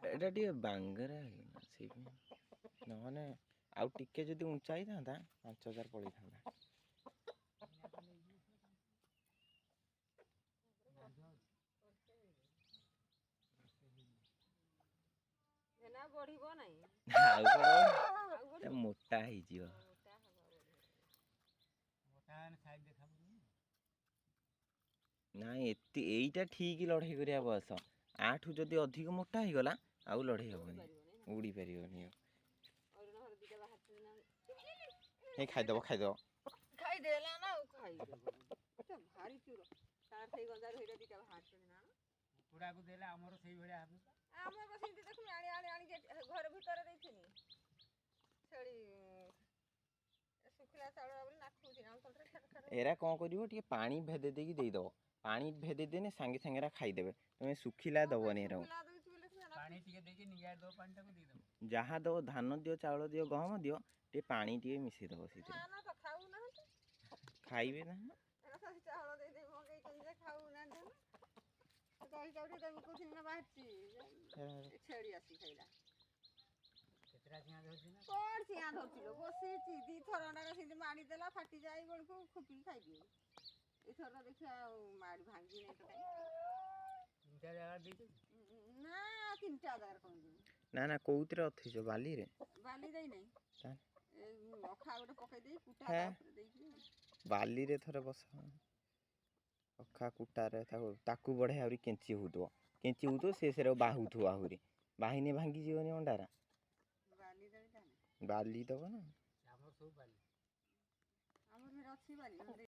एटा टे बांगरा से नहने आउ टिके जदि उंचा ही था 5000 पड़ी था। मोटा नाई एटा ठीक लड़ाई करिया बस आठू जदि अधिक मोटा ही गला आउ लड़ाई हेबनी उड़ी परिबनी। हे खाइदब खाइदेला ना खाइदेब तो भारी चूर तार सही गंजार हेडा दिटा भात ना कुकुड़ा को देला हमरो सही भलिया हाबे हमर बसिन देखु आणी घर भीतर देखिनी छड़ी सुखला चाउल बोली नाखुची ना तंत्र खड़ एरा कोन करिवो टिके पानी भेदे देकी देई दबो पानी भेदे देने सांगे सांगेरा खाई देबे तमे सुखिला दबो ने रो पानी टिके देकी निगार दो पानी टाको दे दबो जहा दो धान दियो चाउल दियो गहम दियो टे पानी टिके मिसे दबो सीते ना तो खाऊ ना खाइबे ना एना चाउल दे दे मगे कंजे खाऊ ना धान दही चाउल दे को दिन बाहरची छेड़ी आसी खाइला केतरा सिया धरछि ना कोन सिया धरछि लो बसिछि दी थरना सिंदे माडी देला फाटी जाई बळको खुपी खाइ दिए ए थर देखिया माडी भांगी नै तो तीनटा जगह दी ना तीनटा जगह कोन ना ना कोउतरे अथि जो बाली देई नै ता अखा गोटे पकई दे कुटा ऊपर देई बाली रे थरे बसा अखा कुटा रे ताकू बढ़े आउरी केंची हुतो से बाहुथु आहुरी बाहिने भांगी जीवनी अंडारा बाली दबो ना हमर सब बाली हमर में रछि बाली